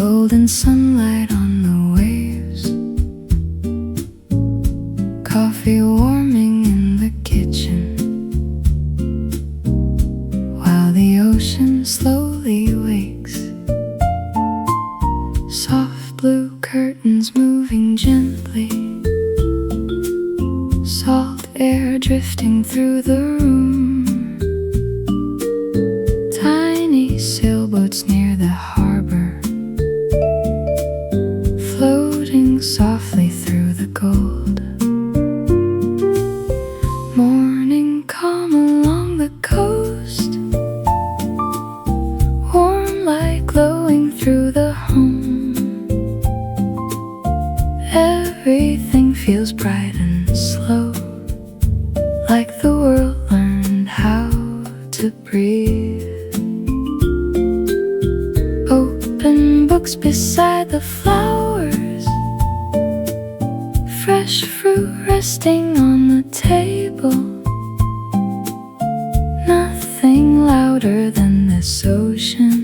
golden sunlight on the waves, coffee warming in the kitchen, while the ocean slowly wakes. Soft blue curtains moving gently, salt air drifting through the room. Tiny sailboats near the harbor, floating softly through the gold. Morning calm along the coast, warm light glowing through the home. Everything feels bright and slow, like the world learned how to breathe. Open books beside the flowers, fresh fruit resting on the table. Nothing louder than this ocean,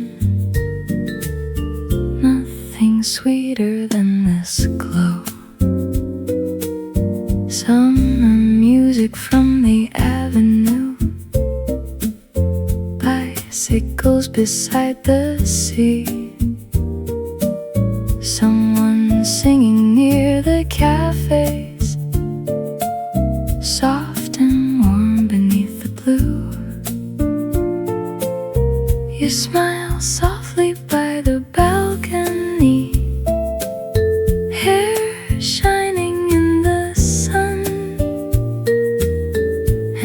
nothing sweeter than this glow. Summer music from the avenue, bicycles beside the sea, someone singing near the cafes, soft and warm beneath the blue. You smile softly by the balcony, hair shining in the sun,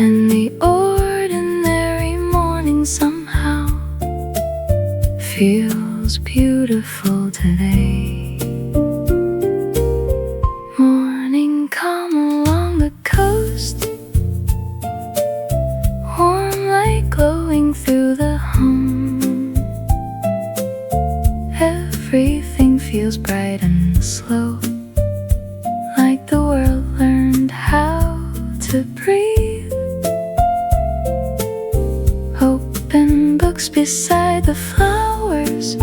and the ordinary morning somehow feels beautiful today. Morning calm along the coast, warm light glowing through the home. Everything feels bright and slow, like the world learned how to breathe. Open books beside the flowers,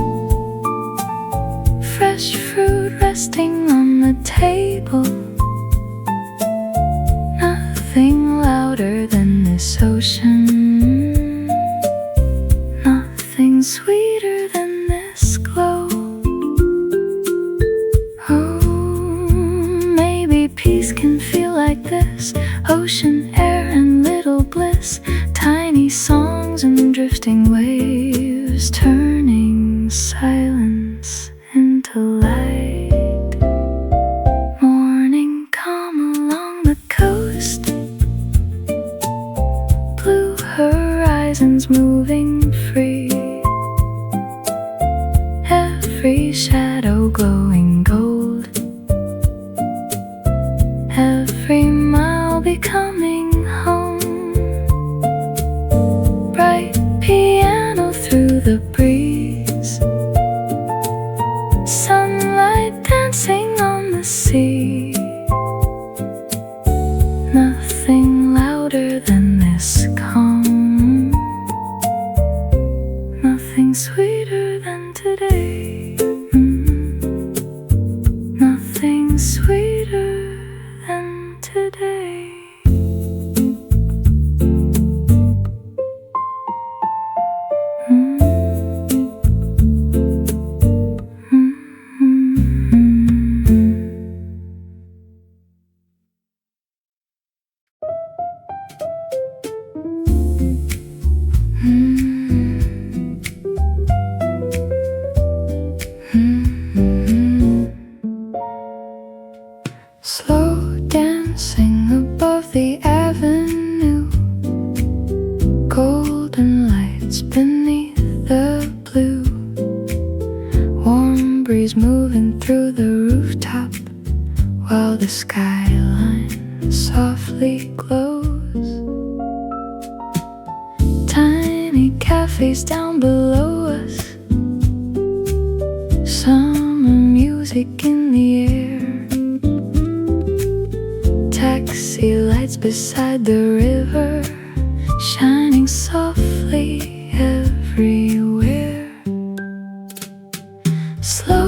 fresh fruit resting on the table. Nothing louder than this ocean, nothing sweeter than this glow. Oh, maybe peace can feel like this, ocean air and little bliss, tiny songs and drifting waves, turning silence into light. Morning calm along the coast, blue horizons moving free, every shadow glowing gold, every mile becoming home. Bright piano through the breeze, sunlight dancing on the sea. Nothing louder than this calm, nothing sweeter than today. Nothing sweeter than today. Slow dancing above the avenue, golden lights beneath the blue, warm breeze moving through the rooftop, while the skyline softly glows. Tiny cafes down below us, summer music in the air, taxi lights beside the river, shining softly everywhere. Slow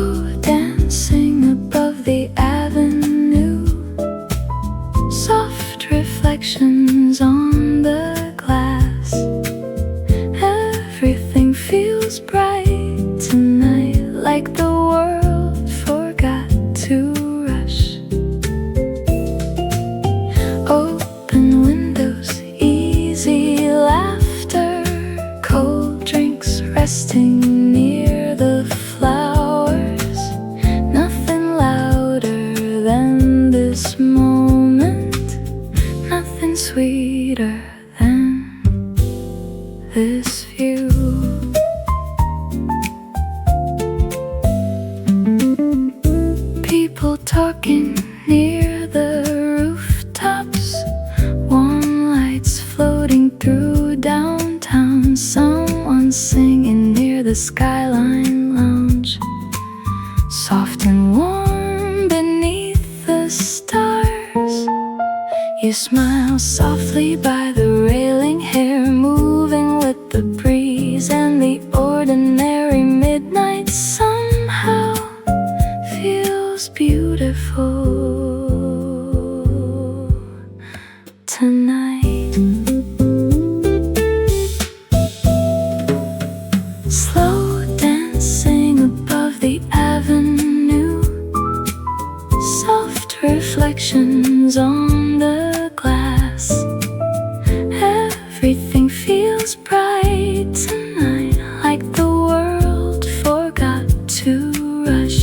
talking near the rooftops. Warm lights floating through downtown. Someone singing near the Skyline Lounge. Soft and warm beneath the stars. You smile softly by the railing, hair moving with the breeze, and the ordinary midnight somehow feels beautiful tonight. Slow dancing above the avenue, soft reflections on the glass. Everything feels bright tonight, like the world forgot to rush.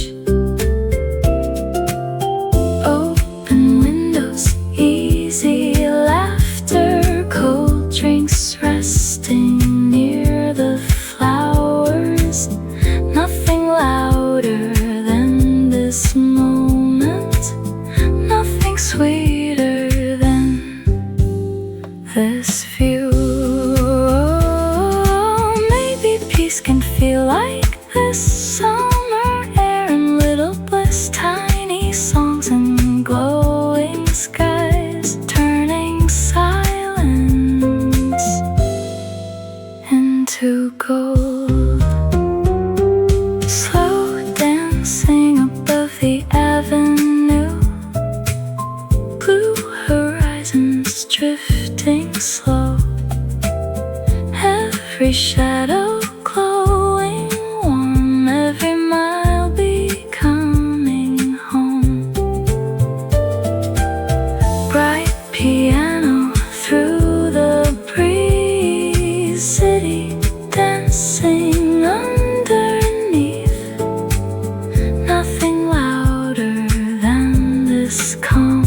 Open windows, easy laughter, cold drinks resting near the flowers. Nothing louder than this moment, nothing sweeter than this view. Maybe peace can feel like this. Summer air and little bliss, tiny songs and glowing skies, turning silence into gold. Slow dancing above the avenue, blue horizons drifting slow. Every shadow glowing warm, every mile becoming home. Bright piano through the breeze, city dancing underneath. Nothing louder than this calm,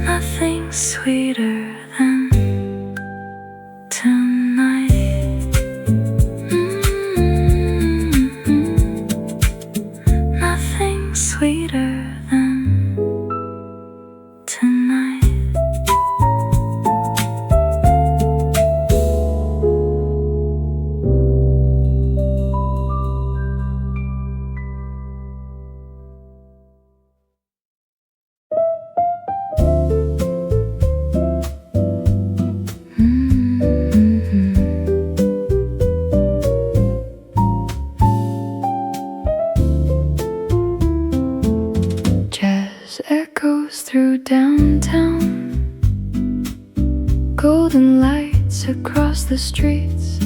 nothing sweeter than tonight. Nothing sweeter than tonight. Jazz echoes through downtown, golden lights across the streets,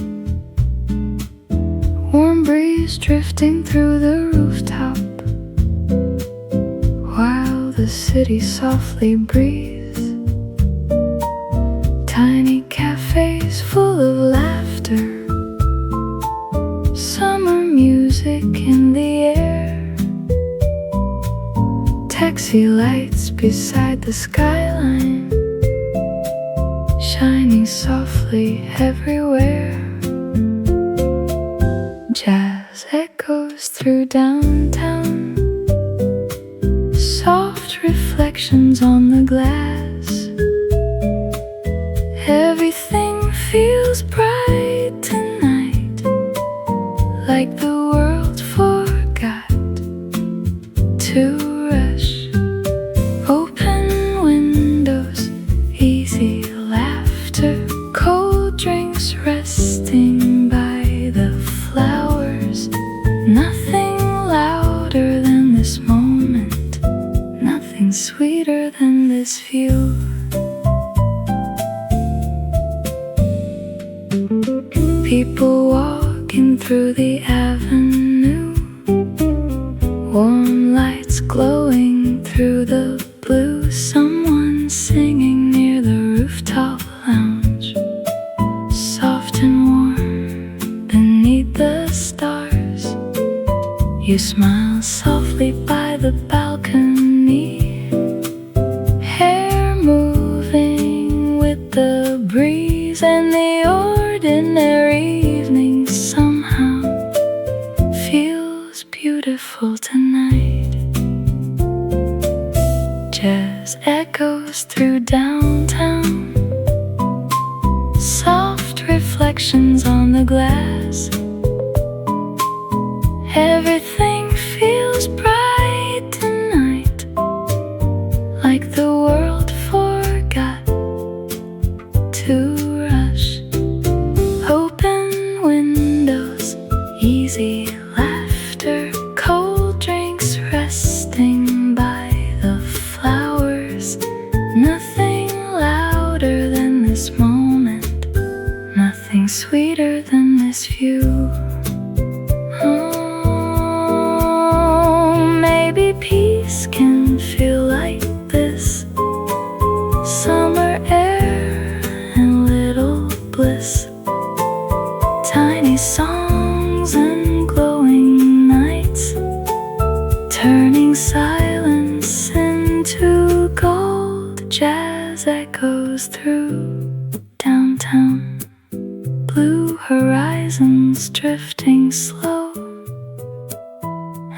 warm breeze drifting through the rooftop, while the city softly breathes. Tiny cafes full of laughter, summer music in the air. Taxi lights beside the skyline, shining softly everywhere. Jazz echoes through downtown, soft reflections on the glass. Everything feels bright tonight, like the world forgot to rush. Open windows, easy laughter, cold drinks resting by the flowers. Nothing louder than this moment, nothing sweeter than this view. People walking through the avenue, warm lights glowing through the blue. Someone singing near the rooftop lounge, soft and warm beneath the stars. You smile softly by the balcony, hair moving with the breeze, and the ordinary evening somehow feels beautiful tonight. easy laughter, cold drinks resting by the flowers. Nothing louder than this moment, nothing sweeter than this view. Oh, maybe peace can feel like this. Summer air and little bliss, tiny songs and glowing nights, turning silence into gold. Jazz echoes through downtown, blue horizons drifting slow,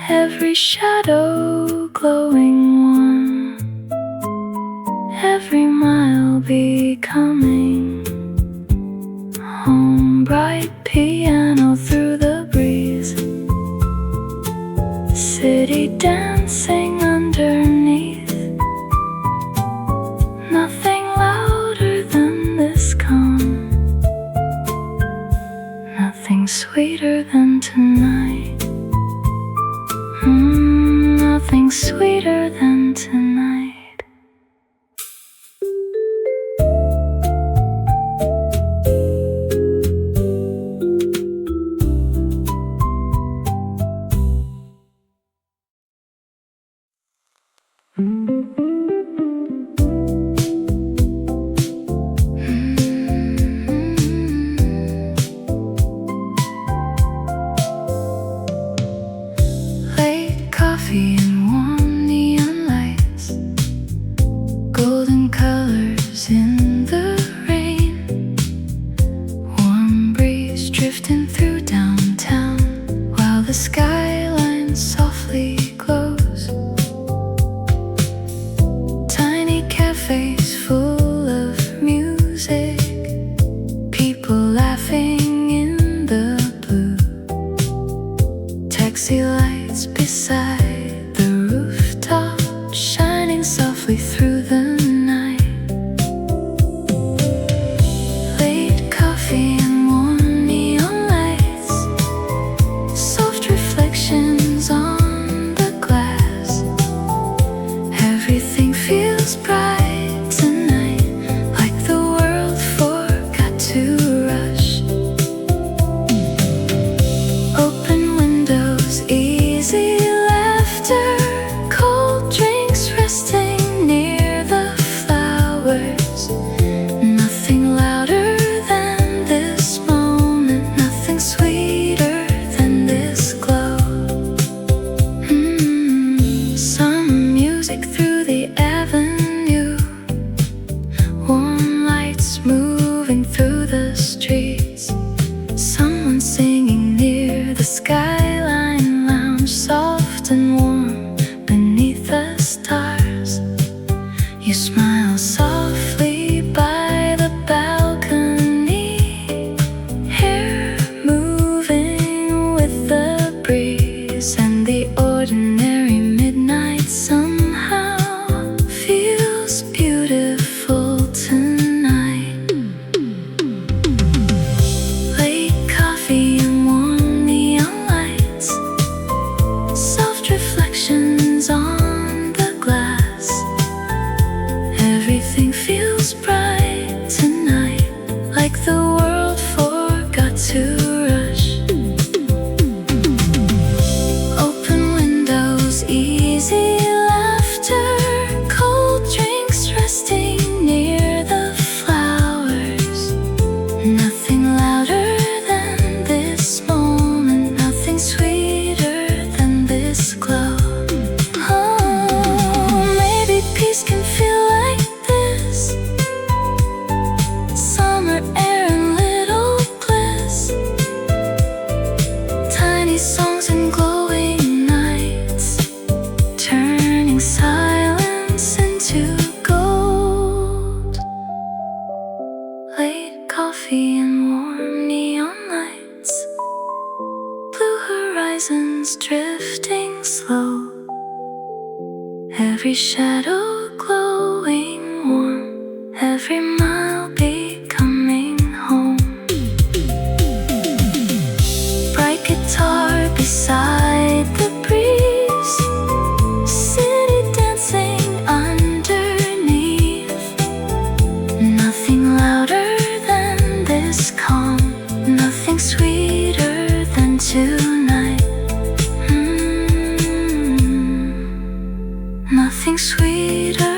every shadow glowing warm, every mile becoming home. Bright piano through the breeze, city dancing underneath. Nothing louder than this calm, nothing sweeter than tonight. Nothing sweeter than tonight. Late coffee and warm neon lights, golden colors in the rain, warm breeze drifting through downtown while the skyline softly glows. Tiny cafes full of music, people laughing in the blue, taxi lights beside the rooftop shining softly through the night. Late coffee and warm neon lights, soft reflections on the glass. Everything feels bright tonight, like the world forgot to rush. Open windows, easy laughter, cold drinks resting near the flowers. Nothing louder than this moment, nothing sweeter than this glow. Some music through the avenue, warm lights moving through the streets, someone singing near the skyline lounge, soft and warm beneath the stars. You smile softly by the balcony, hair moving with the breeze, and the ordinary midnight somehow feels beautiful tonight. Late coffee and warm neon lights, soft reflections on the glass. Everything feels bright tonight, like the world forgot to rush. Open windows, easy laughter, cold drinks resting near the flowers. Nothing louder than this moment, nothing sweeter than this glow. Oh, maybe peace can feel like this. Summer air and little bliss, tiny songs and glowing nights, turning silence into gold. Late coffee and warm neon lights, blue horizons drifting slow, every shadow glowing warm, every mile becoming home. Bright guitar tonight. Nothing sweeter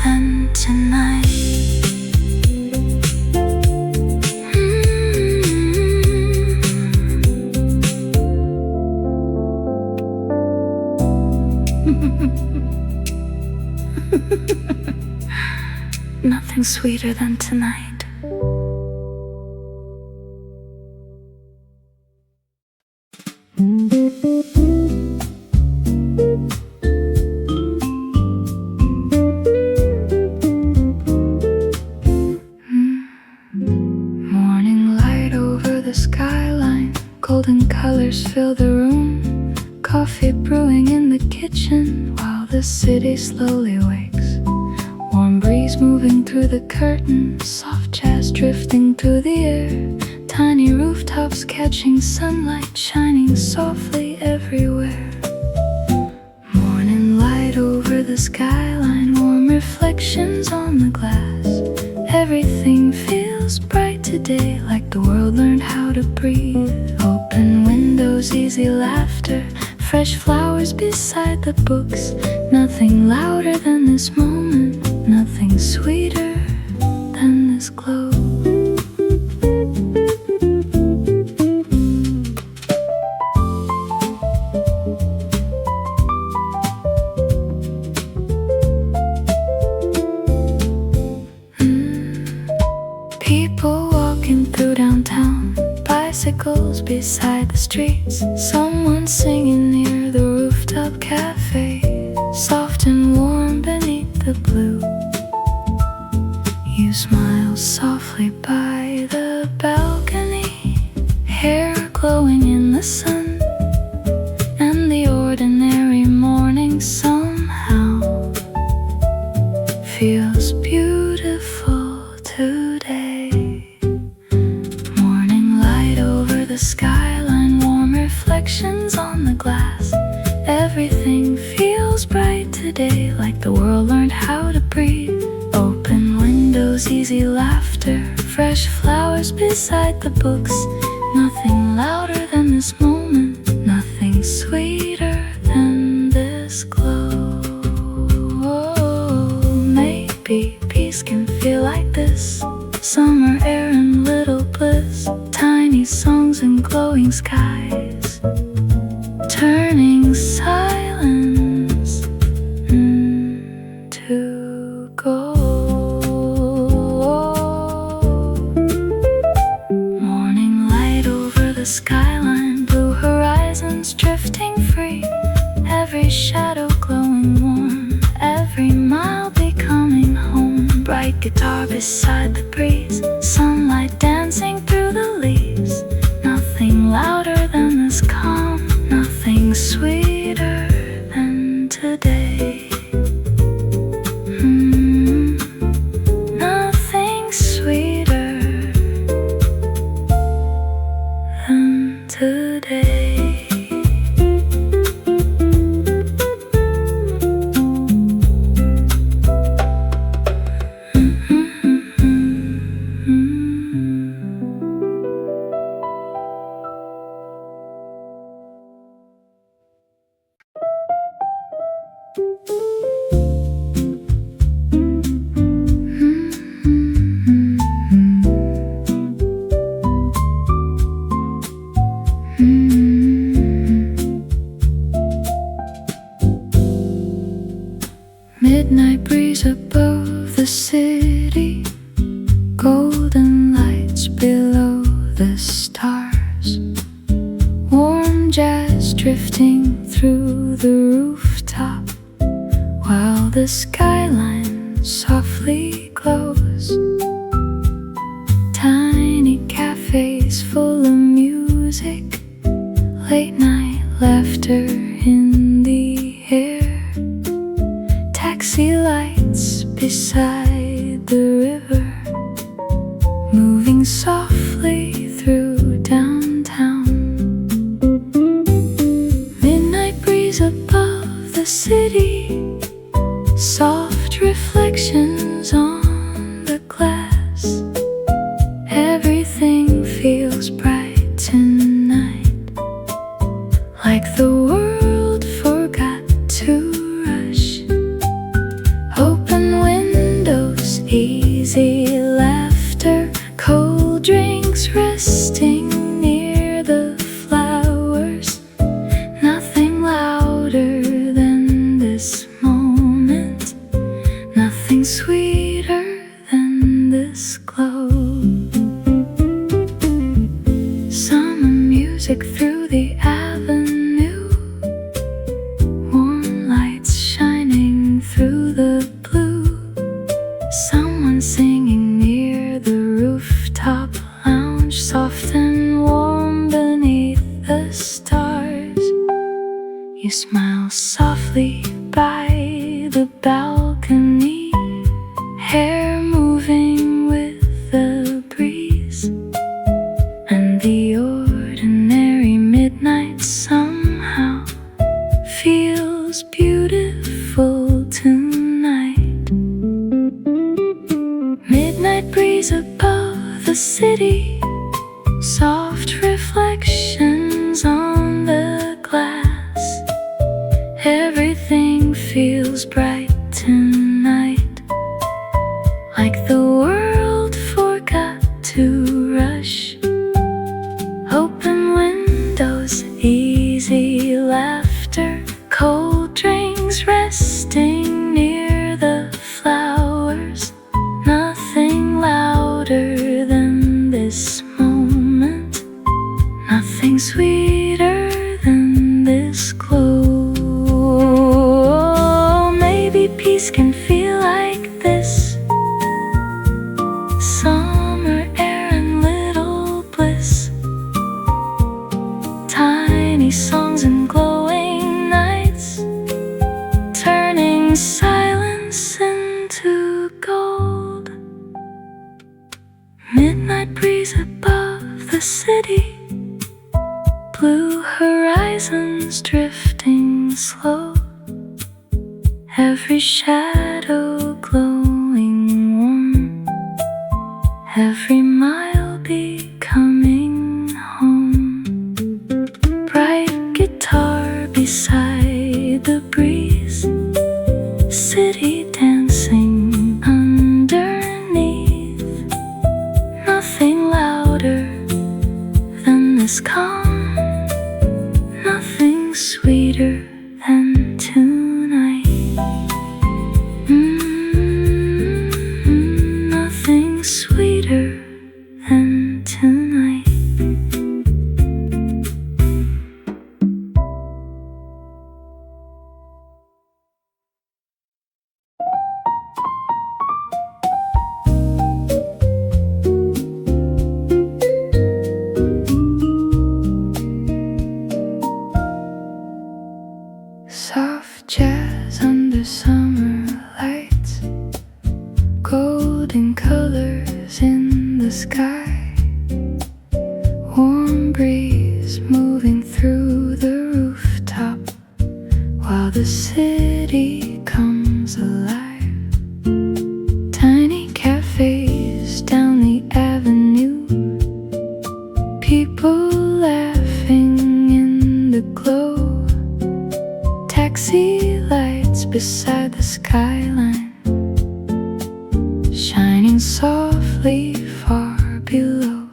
than tonight. Nothing sweeter than tonight. Morning light over the skyline, golden colors fill the room. Coffee brewing in the kitchen while the city slowly wakes. Warm breeze moving through the curtain, soft jazz drifting through the air. Tiny rooftops catching sunlight, shining softly everywhere. Morning light over the skyline, warm reflections on the glass. Everything feels bright today, like the world learned how to breathe. Open windows, easy laughter, fresh flowers beside the books. Nothing louder than this moment, nothing sweeter than this glow. People walking through downtown, bicycles beside the streets. Someone singing near the rooftop cafe, soft and warm beneath the blue. You smile softly by the balcony, hair glowing in the sun, and the ordinary morning somehow feels beautiful today. Morning light over the skyline, warm reflections on the glass. Everything feels bright today, like the world learned how to breathe. Open windows, easy laughter, fresh flowers beside the books. Nothing louder than this moment, nothing sweeter than this glow. Maybe peace can feel like this, summer air and little bliss. Tiny songs and glowing skies, turning silence to gold. Morning light over the skyline, blue horizons drifting free. Every shadow glowing warm, every mile becoming home. Bright guitar beside the breeze, sunlight dancing through the leaves. Nothing louder than this calm, nothing sweeter than today. Nothing sweeter than today. Midnight breeze above the city, golden lights below the stars. Warm jazz drifting through the rooftop, while the skyline softly glows. Tiny cafes full of music, late night laughter in the air. Taxi lights beside the river, moving softly through downtown. Midnight breeze above the city, soft reflections on the glass. Everything feels bright tonight, like the world forgot to rush. Open windows, easy laughter, cold drinks resting near the flowers. Nothing louder than this moment, nothing sweeter than this glow. Summer music through the avenue, warm lights shining through the blue. Someone singing near the rooftop lounge, soft and warm beneath the stars. You smile softly by the balcony, hair moving with the breeze, and the ordinary midnight somehow feels beautiful tonight. Midnight breeze above the city, soft reflections on the glass. Everything feels bright tonight, like the world forgot to rush. Open windows, easy laughter, cold drinks resting near the flowers. Nothing louder than this moment, nothing sweeter than this glow. Maybe peace can feel like this, summer air and little bliss, tiny songs and glowing nights, turning silence into gold. Midnight breeze above the city, blue horizons drifting slow, every shadow glowing warm, every mile becoming home. Bright guitar beside the breeze, city dancing underneath. Nothing louder than this calm, nothing sweeter than tonight. Nothing sweeter than tonight. Soft jazz under summer lights, golden colors in the sky, warm breeze moving through the rooftop while the city comes alive. Tiny cafes down the avenue, people laughing in the glow. Taxi lights beside the skyline, shining softly far below.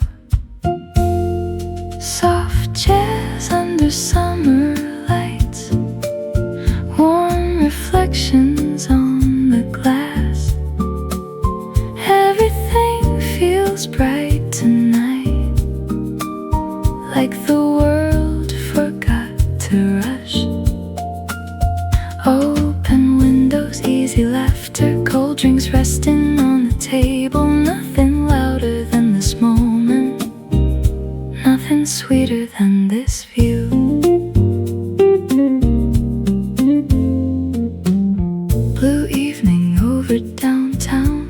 Soft jazz under summer lights, warm reflections on the glass. Everything feels bright tonight, like the world forgot to rush. Open windows, easy laughter, cold drinks resting on the table. Nothing louder than this moment, nothing sweeter than this view. Blue evening over downtown,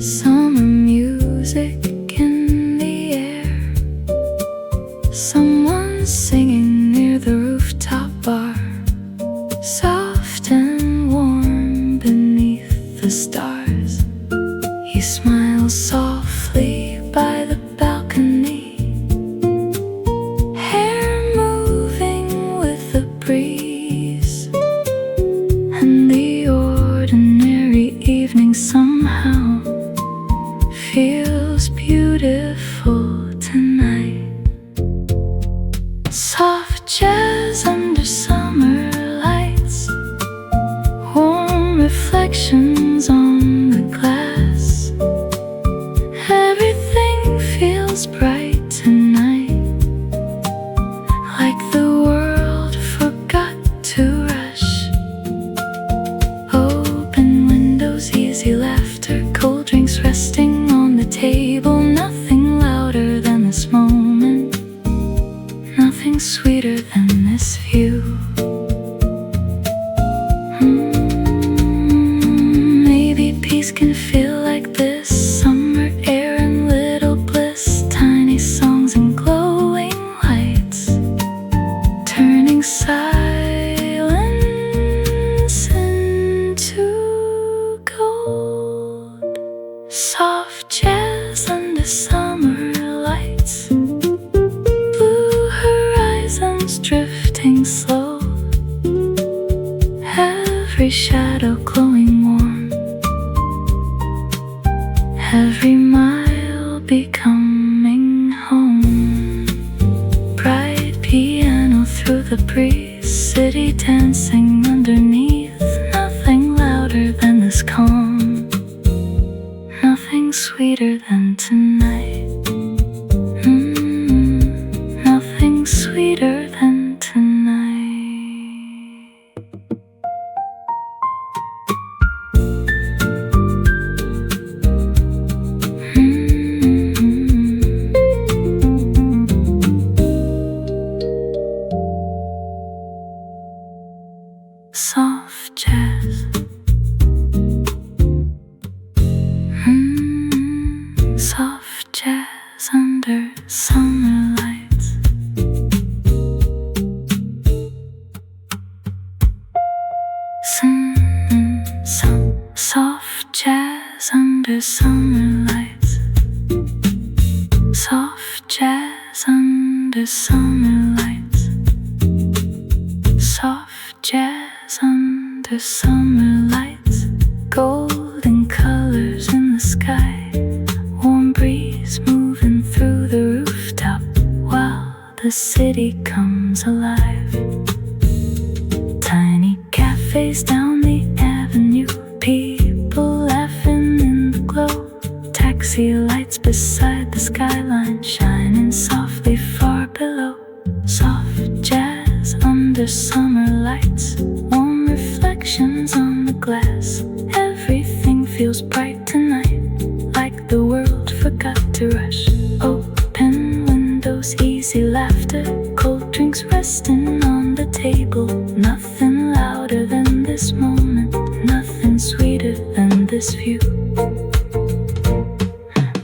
summer music in the air. Someone singing near the rooftop bar, soft and warm beneath the stars. He smiles softly by the balcony, Nothing sweeter than this view. Maybe peace can feel like this. Summer air and little bliss. Tiny songs and glowing lights, turning silence into gold. Soft jazz under summer lights. Blue horizons drifting slow. Every shadow glowing warm. Every mile becoming home. Bright piano through the breeze. City dancing underneath. Nothing louder than this calm. Nothing sweeter than tonight. Nothing sweeter than tonight. Soft jazz. Soft jazz under summer lights. Soft jazz under summer lights. Soft jazz under summer lights. Soft jazz under summer lights. Golden colors in the sky. Warm breeze moving through the rooftop while the city comes alive. Tiny cafes down the avenue. People laughing in the glow. Taxi lights beside the skyline, shining softly far below. Soft jazz under summer lights. Warm reflections on the glass. Everything feels bright tonight, like the world forgot to rush. Open windows, easy laughter. Cold drinks resting on the table. Nothing louder than this moment. Nothing sweeter than this view.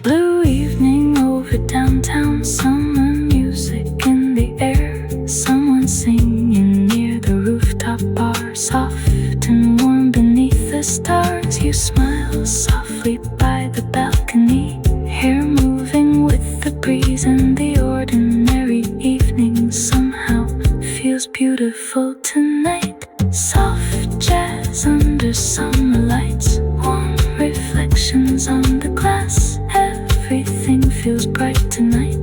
Blue evening over downtown. Summer music in the air. Someone singing near the rooftop bar. Soft and warm beneath the stars. You smile softly by the balcony. Hair moving with the breeze, and the ordinary evening somehow feels beautiful tonight. Soft jazz under summer lights. Warm reflections on the glass. Everything feels bright tonight,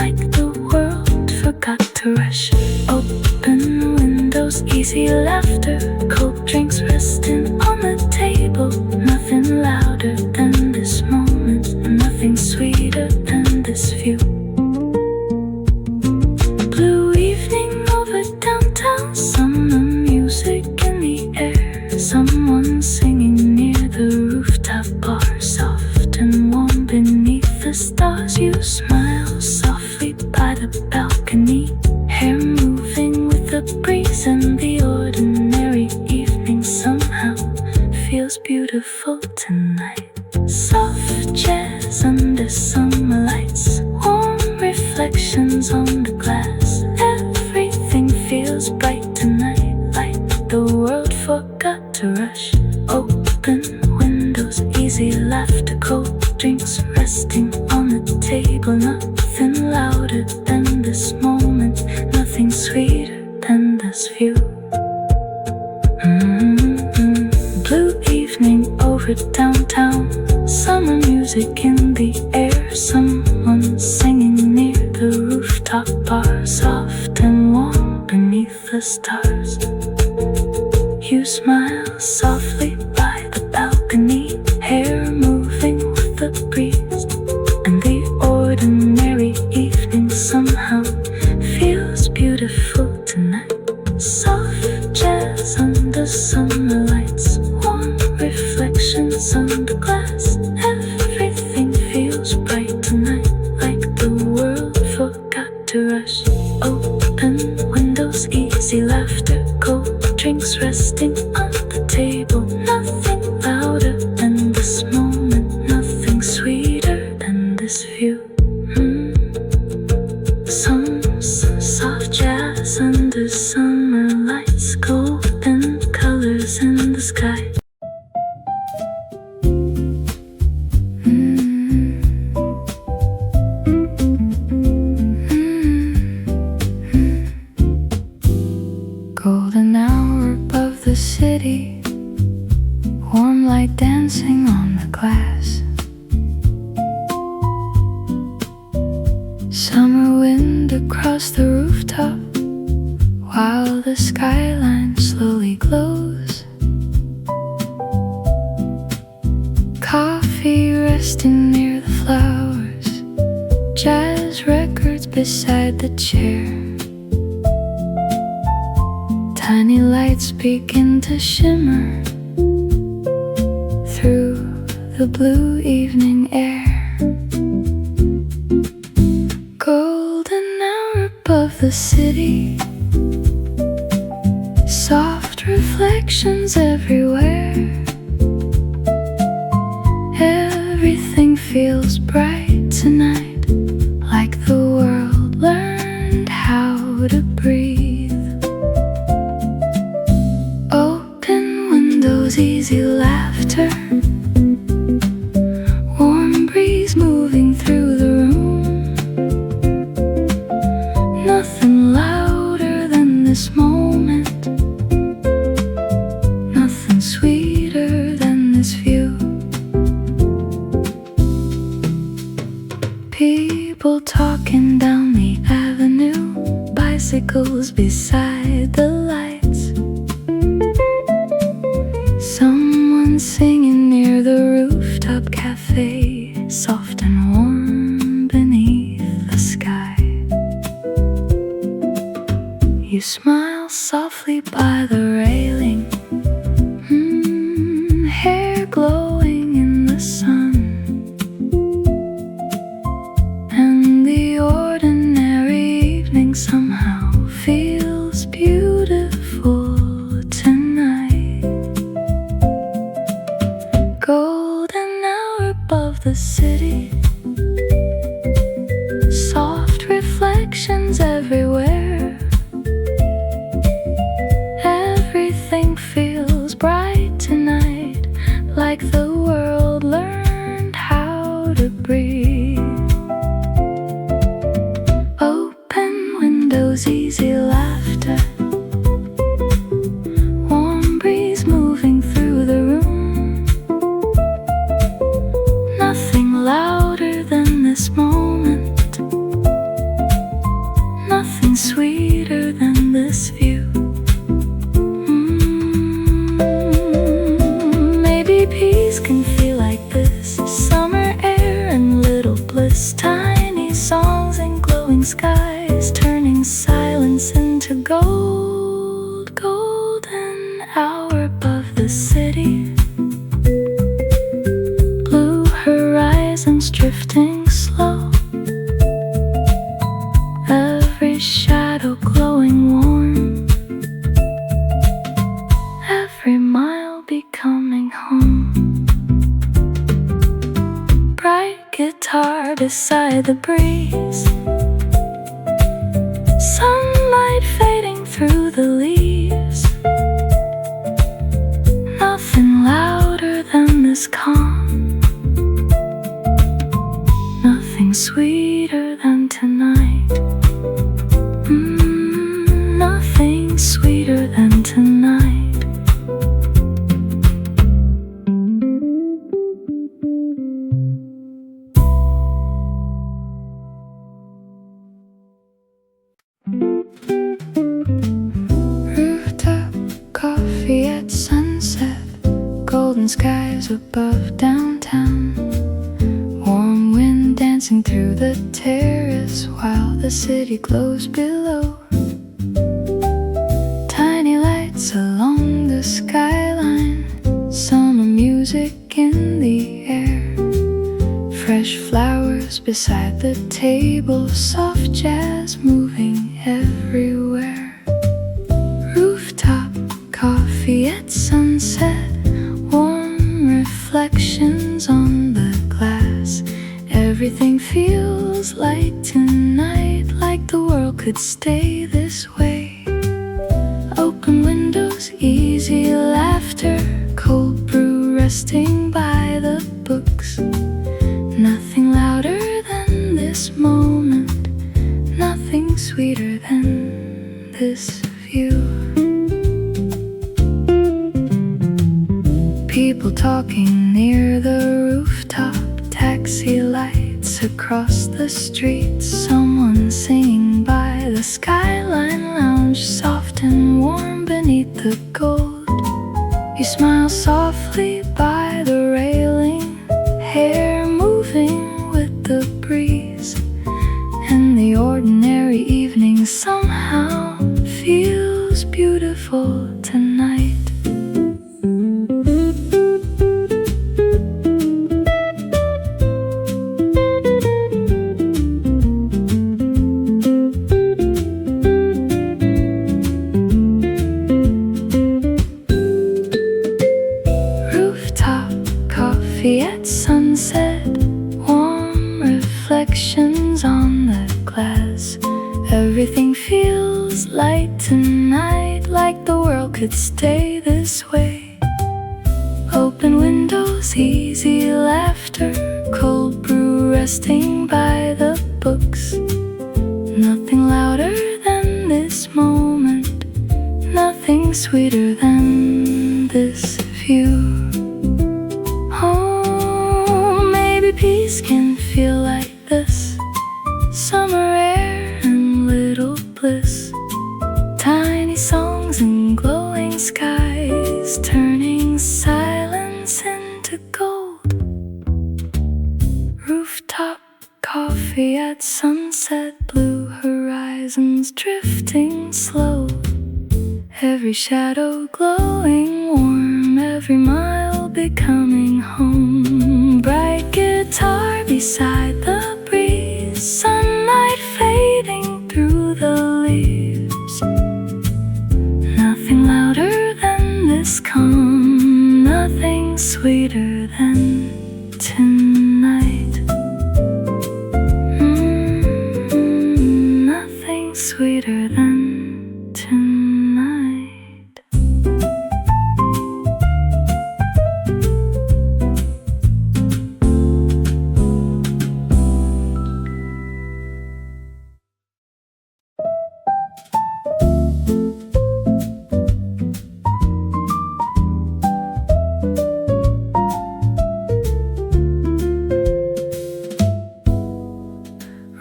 like the world forgot to rush. Open windows, easy laughter. Cold drinks resting on the table. Nothing louder than this moment. Nothing sweeter than this view. Blue evening over downtown. Summer music in the air. Someone singing near the rooftop bar. Soft and warm beneath the stars. You smile softly by the balcony. Hair moving with the breeze, and the ordinary evening somehow feels beautiful tonight. Soft jazz under summer lights. Warm reflections on the glass. Everything feels bright tonight, like the world forgot to rush. Open windows, easy laughter. Cold drinks resting on the table. Nothing louder than this moment. Nothing sweeter than this view. Blue evening over downtown. Summer music in the air. Someone singing near the rooftop bar. Soft and warm beneath the stars. You smile softly by the balcony. Hair moving with the breeze, and the ordinary evening somehow feels beautiful tonight. Soft jazz under summer lights. Warm reflections on the glass. Everything feels bright tonight, like the world forgot to rush. Open Open windows, easy laughter, cold drinks resting on the table. Nothing louder than this moment, nothing sweeter than this view. Some soft jazz under summer lights, golden colors in the sky. Golden hour above the city, warm light dancing on the glass. Summer wind across the rooftop, while the skyline slowly glows. Coffee resting near the flowers, jazz records beside the chair. Tiny lights begin to shimmer through the blue evening air. Golden hour above the city, soft reflections everywhere. Everything feels bright tonight, like the world learned how to breathe. Open windows, easy laughter, warm breeze moving through the room. Nothing louder than this moment, nothing sweeter than this view. People talking down the avenue, bicycles beside the lights. Someone singing near the rooftop cafe, soft and warm beneath the sky. You smile softly by the railing, hair glowing in the sun. And the ordinary evening somehow feels beautiful tonight. Golden hour above the city, soft reflections everywhere. Everything feels bright tonight, like the world learned how to breathe. Open windows, easy laughter, warm breeze moving through the room. Nothing louder than this moment, nothing sweeter than this view. Maybe peace can feel like this, summer air and little bliss. Tiny songs and glowing skies, turning silence into gold. Golden hour above the city, blue horizons drifting slow. Every shadow glowing warm, every mile becoming home. Bright guitar beside the breeze, sunlight fading through the leaves. Nothing louder than this calm, nothing sweeter than tonight. Nothing sweeter than tonight. Rooftop coffee at sunset, golden skies above downtown. Warm wind dancing through the terrace while the city glows below. Tiny lights along the skyline, summer music in the air. Fresh flowers beside the table, soft jazz moving everywhere. could stay this way. Open windows, easy laughter, cold brew resting by the books. Nothing louder than this moment, nothing sweeter than this view. People talking near the rooftop, taxi lights across the street, someone singing by the skyline lounge, soft and warm beneath the gold. You smile softly by the railing, hair moving with the breeze, and the ordinary evening somehow feels beautiful tonight. At sunset, warm reflections on the glass. Everything feels light tonight, like the world could stay this way. Open windows, easy laughter, cold brew resting by the books. Nothing louder than this moment, nothing sweeter than this view. Peace can feel like this, summer air and little bliss, tiny songs and glowing skies, turning silence into gold. Rooftop coffee at sunset, blue horizons drifting slow, every shadow glowing warm, every mile becoming home. Bright guitar beside the breeze, sunlight fading through the leaves. Nothing louder than this calm, nothing sweeter than tonight. Nothing sweeter than tonight.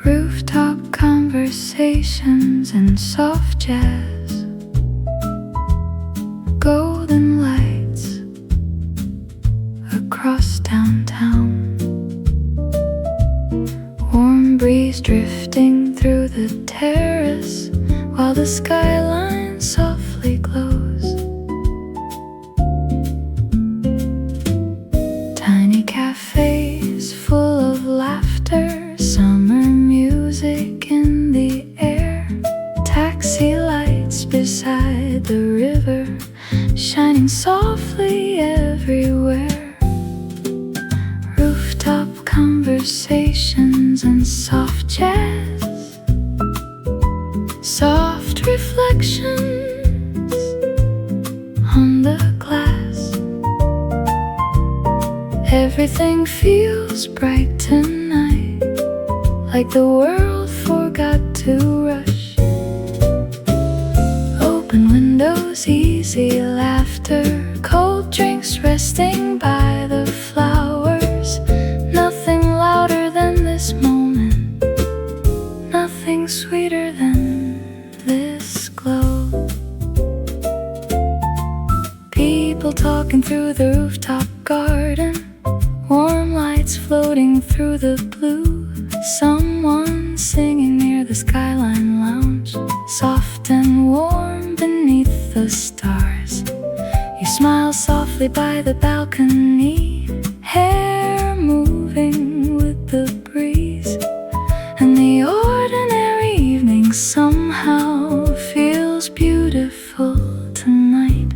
Rooftop conversations and soft jazz, golden lights across downtown, warm breeze drifting through the terrace while the skyline softly glows. Tiny cafes full of laughter, summer music in the air, taxi lights beside the river, shining softly everywhere. Rooftop conversations and soft jazz, soft reflections on the glass. Everything feels bright tonight, like the world forgot to rush. Open windows, easy laughter, cold drinks resting by the flowers. Nothing louder than this moment, nothing sweeter than this glow. People talking through the rooftop garden, warm lights floating through the blue, someone singing near the skyline lounge, soft and warm beneath the stars. You smile softly by the balcony, hair moving with the breeze, and the ordinary evening somehow feels beautiful tonight.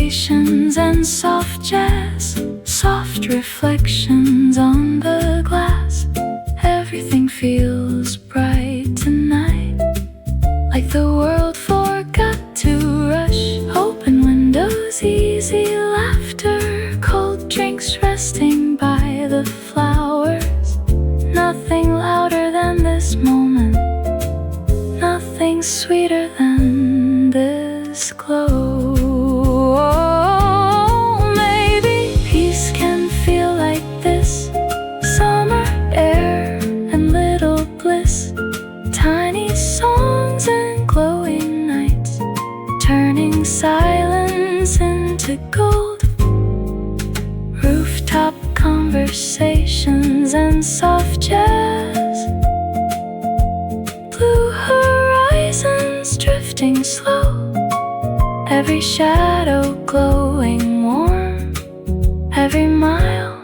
sensations and soft jazz, soft reflections on the glass. Everything feels bright tonight, like the world forgot to rush. Open windows, easy laughter, cold drinks resting by the flowers. Nothing louder than this moment, nothing sweeter than this glow. Maybe peace can feel like this, summer air and little bliss, tiny songs and glowing nights, turning silence into gold. Rooftop conversations and soft jazz, blue horizons drifting slow, every shadow glowing warm, every mile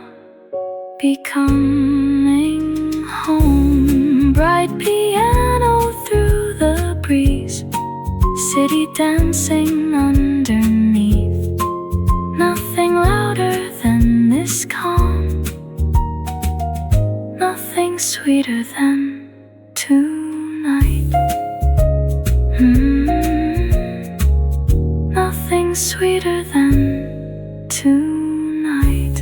becoming home. Bright piano through the breeze, city dancing underneath. Nothing louder than this calm, nothing sweeter than tonight. Nothing sweeter than tonight.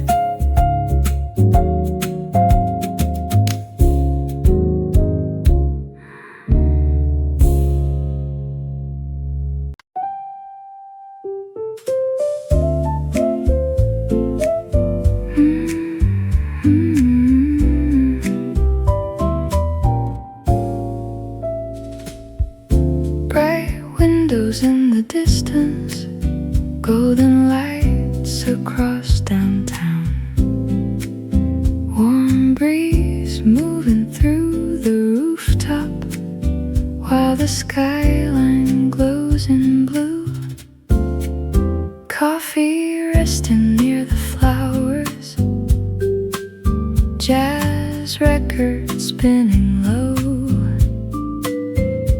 Bright windows in the distance, golden lights across downtown. Warm breeze moving through the rooftop, while the skyline glows in blue. Coffee resting near the flowers, jazz records spinning low.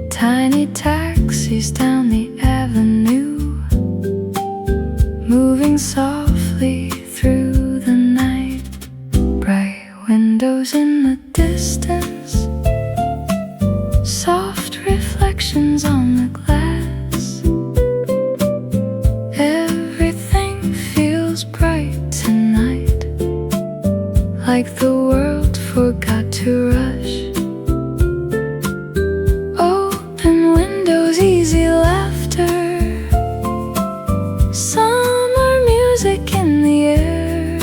Tiny taxis down the avenue, moving softly through the night. Bright windows in the distance, soft reflections on the glass. Everything feels bright tonight, like the world forgot to rush. Open windows, easy laughter, summer music in the air.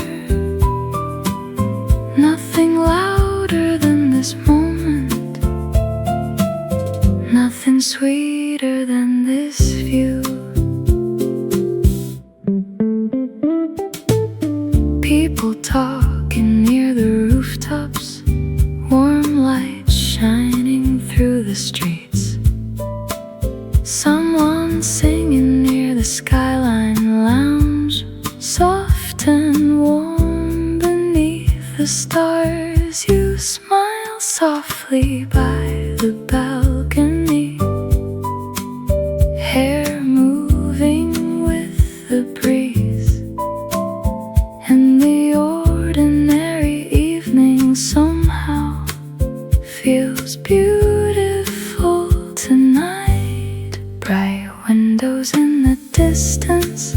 Nothing louder than this moment, nothing sweeter than this view. People talking near the rooftops, warm light shining through the streets. Someone singing near the skyline lounge, soft and warm beneath the stars. You smile softly by the balcony, hair moving with the breeze, and the ordinary evening somehow feels beautiful tonight. Bright windows in the distance,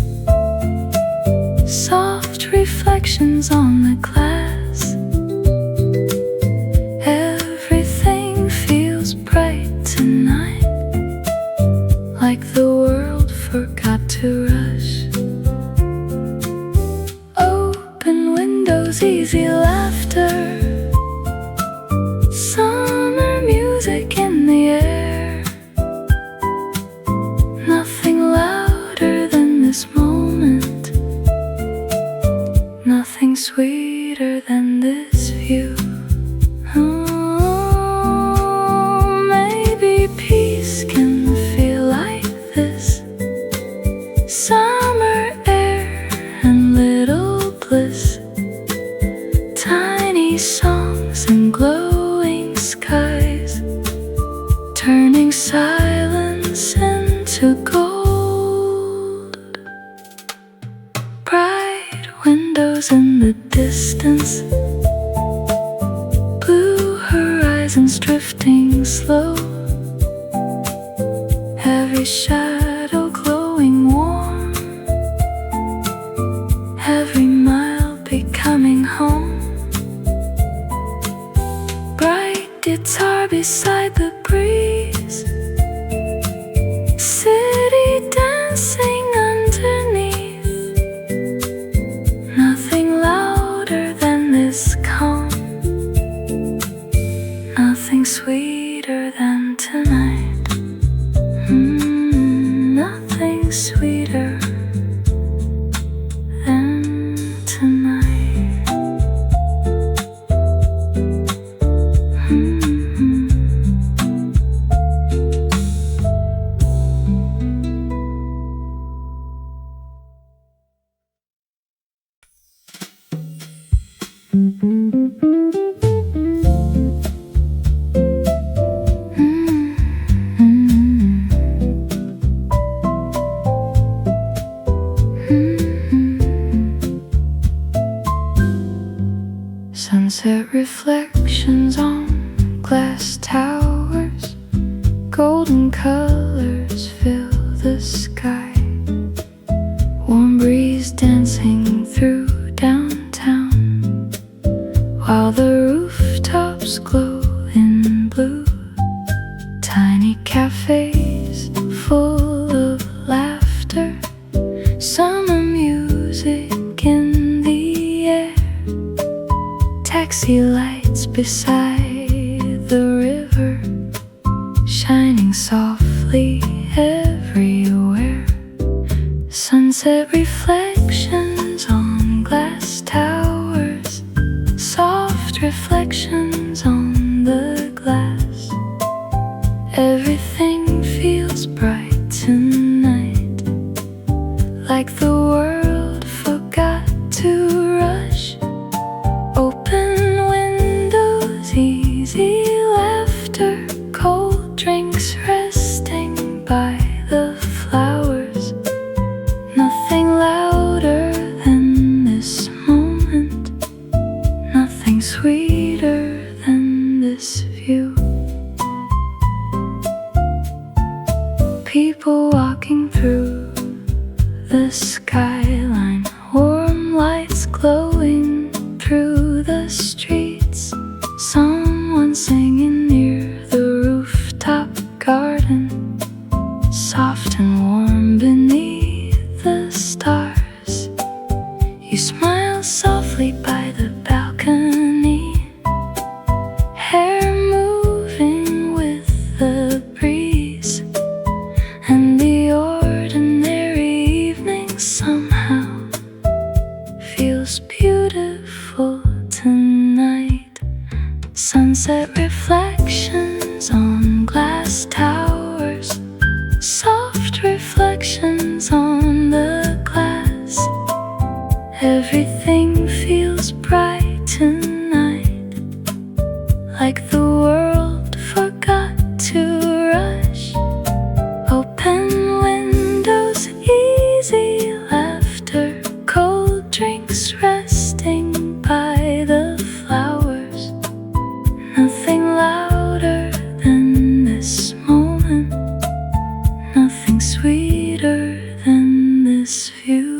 soft reflections on the glass. Everything feels bright tonight, like the world forgot to rush. Open windows, easy laughter, summer music in the air. Nothing louder than this moment, nothing sweet horizons drifting slow, every shadow glowing warm, every mile becoming home. Bright guitar beside the breeze, city dancing underneath. Nothing louder than this calm, nothing sweeter than tonight. Nothing sweeter than tonight. Sunset reflections on glass towers, golden colors fill the sky. Warm breeze dancing through downtown, while the rooftops glow in blue. Tiny cafes full of laughter, summer music in the air. Taxi lights beside the river, shining softly everywhere. Sunset reflections on glass towers, soft reflections on the glass. Everything feels bright tonight, like the world forgot to rush. Open windows, easy laughter, cold drinks resting by the flowers. Nothing louder than this moment, nothing sweeter than this view. People walking through the skyline, warm lights glowing through the streets. Someone singing near the rooftop garden, soft and warm beneath the stars. You smile softly by the balcony, hair moving with the breeze, and the ordinary evening somehow feels beautiful tonight. Sunset reflections on glass towers, soft reflections on the glass. Everything feels bright tonight, like the world forgot to rush. Open windows, easy laughter, cold drinks resting by the flowers. Nothing louder than this moment, nothing sweeter than this view.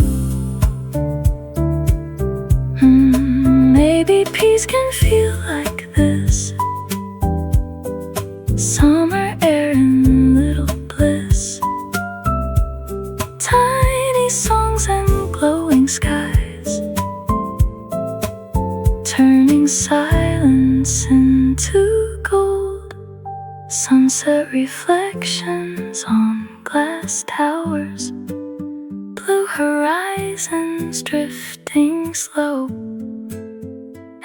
Maybe peace can feel like this, summer air and little bliss, tiny songs and glowing skies, turning silence into gold. Sunset reflections on glass towers, blue horizons drifting slow,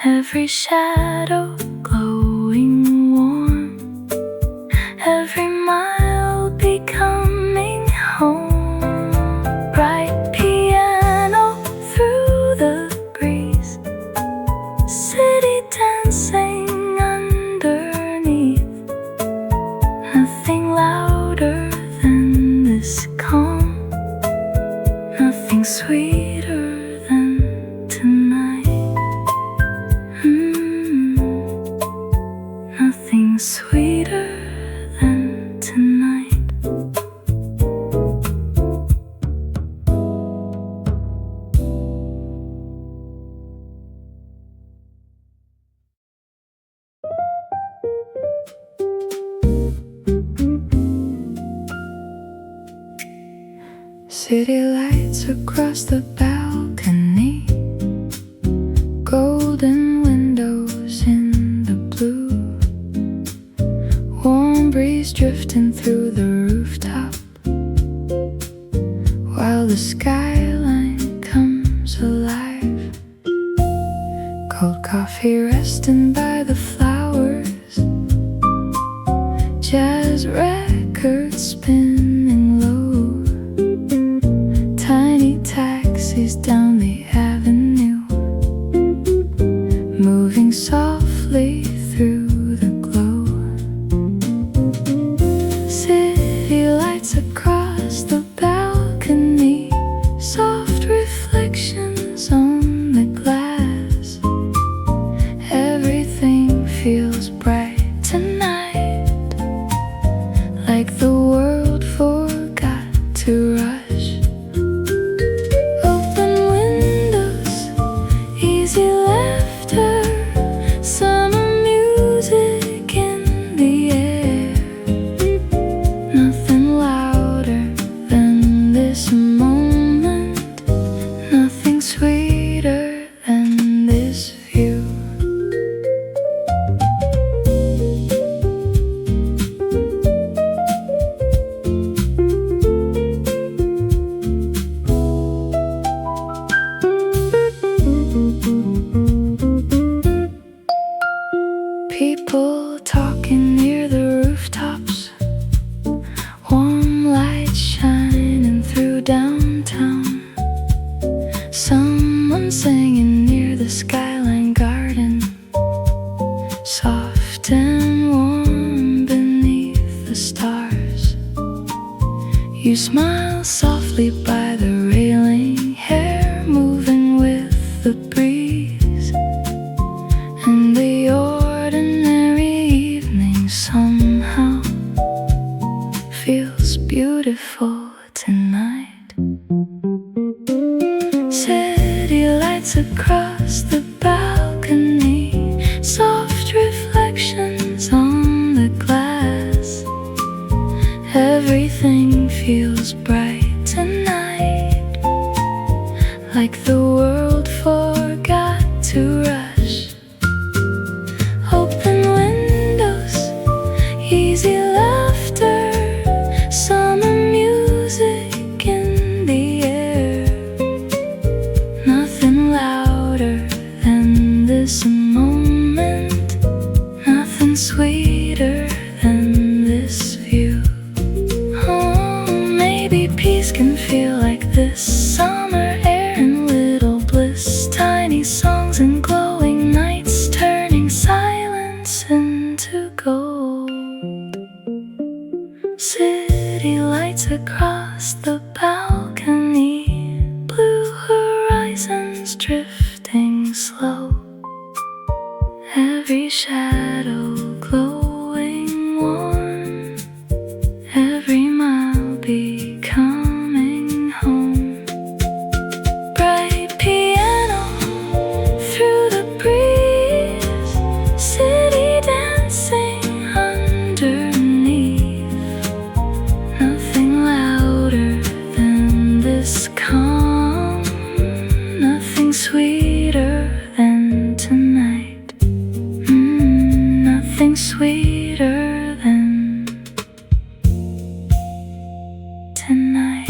every shadow glowing warm, every mile becoming home. Bright piano through the breeze, city dancing underneath. Nothing louder than this calm, nothing sweeter than tonight. nothing sweeter than tonight. City lights across the balcony, golden windows in the blue, warm breeze drifting through the rooftop, while the skyline comes alive. Cold coffee resting by the flowers, jazz records spinning low, tiny taxis down the avenue, moving softly through the glow. City lights across the balcony, soft reflections on the glass. Everything feels bright tonight, like the world forgot to rush. Open windows, easy laughter, summer music in the air. Nothing louder than this moment, nothing sweeter than this view. People talking near the rooftops, warm lights shining through downtown. Someone singing near the skyline garden, soft and warm beneath the stars. You smile softly by the railing, hair moving with the breeze, and the ordinary evening somehow feels beautiful tonight. City lights across the balcony, soft reflections on the glass. Everything feels bright tonight, like the world forgot to rush. Open windows, easy laughter, summer music in the air. Nothing louder than this moment, nothing sweeter than this view. Oh, maybe peace can feel like this. Summer air and little bliss, tiny songs and glowing nights, turning silence into gold. City lights across the balcony, blue horizons drifting slow, every shadow glowing warm, every mile becoming home. Bright piano through the breeze, city dancing underneath. Nothing louder than this calm, nothing sweeter than tonight. Nothing sweeter than tonight.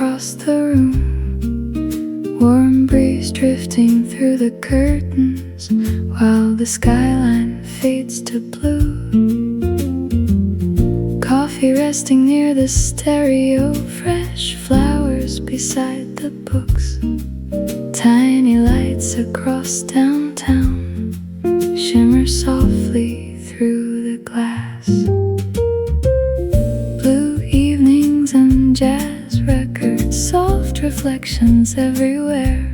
across the room, warm breeze drifting through the curtains, while the skyline fades to blue. Coffee resting near the stereo, fresh flowers beside the books, tiny lights across downtown shimmer softly through the glass. Blue evenings and jazz records, soft reflections everywhere.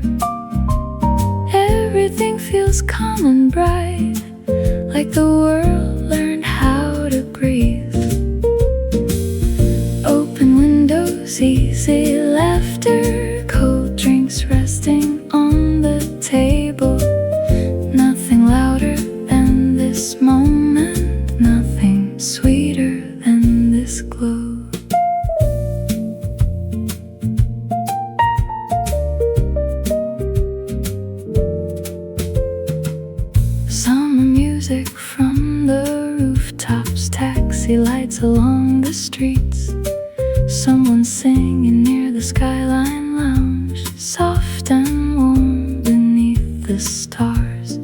Everything feels calm and bright, like the world learned how to breathe. Open windows, easy laughter, cold drinks resting on the table. Nothing louder than this moment, nothing sweeter than this glow. Summer music from the rooftops, taxi lights along the streets, someone singing near the skyline lounge, soft and warm beneath the stars.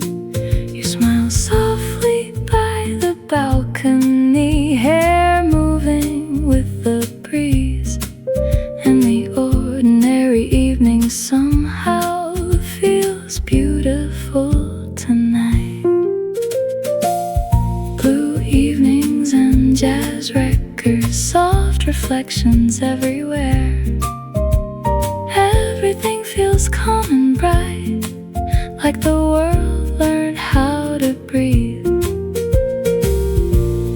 You smile softly by the balcony, hair moving with the breeze, and the ordinary evening somehow feels beautiful tonight. Blue evenings and jazz records, soft reflections everywhere. Everything feels calm and bright, like the world learned how to breathe.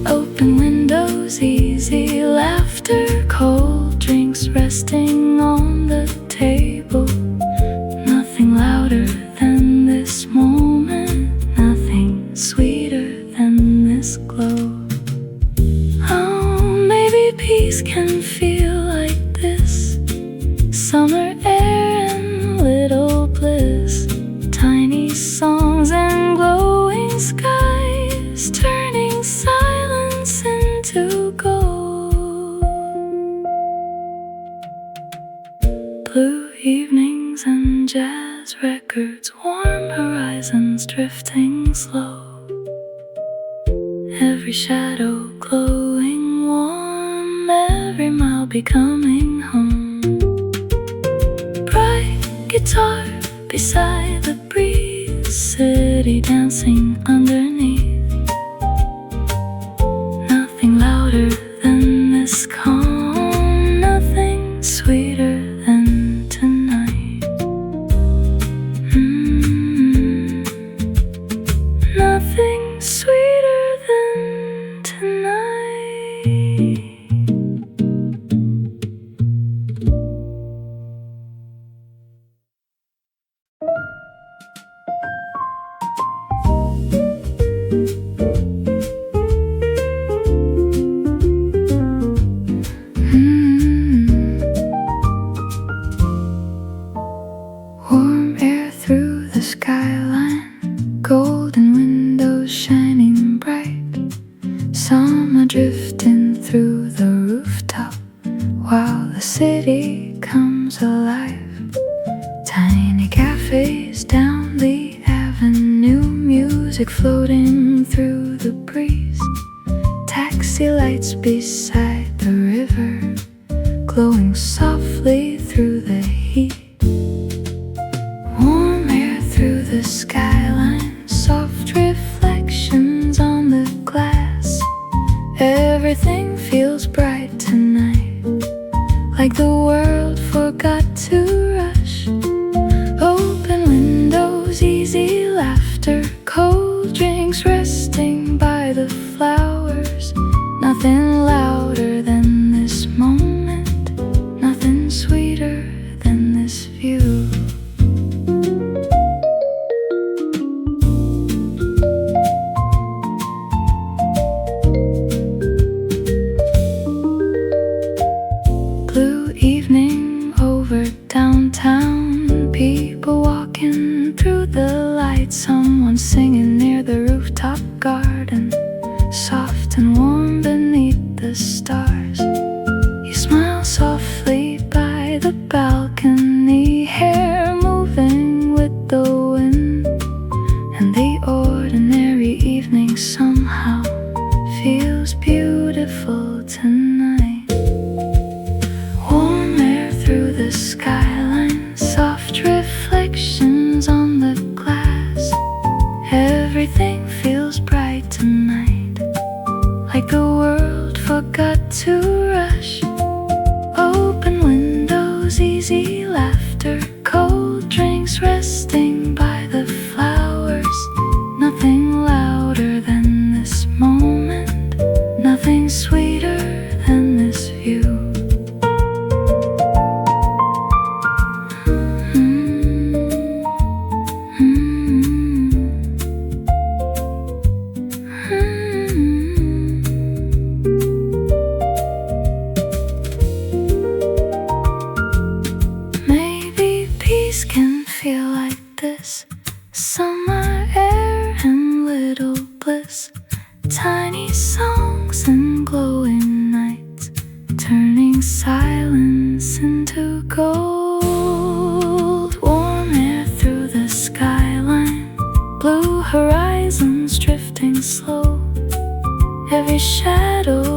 Open windows, easy laughter, cold drinks resting on the table. Nothing louder than this moment, nothing sweeter than this glow. Oh, maybe peace can feel like this, summer air and little bliss, tiny songs and glowing skies, turning silence into gold. Blue evenings and jazz records, warm horizons drifting slow, every shadow glowing warm, every mile becoming home. Bright guitar beside the breeze, city dancing underneath. Nothing louder than this calm, nothing sweeter than tonight. Nothing sweeter than tonight. Warm air through the skyline, golden windows shining bright, summer drifting through the rooftop, while the city comes alive. Tiny cafes down the avenue, music floating through the breeze, taxi lights beside the river, glowing softly through the heat. Warm air through the skyline, soft reflections on the glass. Everything feels bright tonight, like the world forgot to rush. Open windows, easy laughter, cold drinks resting by the flowers. Nothing louder than this moment, nothing sweeter than this view. Blue evening over downtown, people walking through the lights, someone singing near the rooftop garden, soft and warm beneath the stars. this. Summer air and little bliss, tiny songs and glowing nights, turning silence into gold. Warm air through the skyline, blue horizons drifting slow, every shadow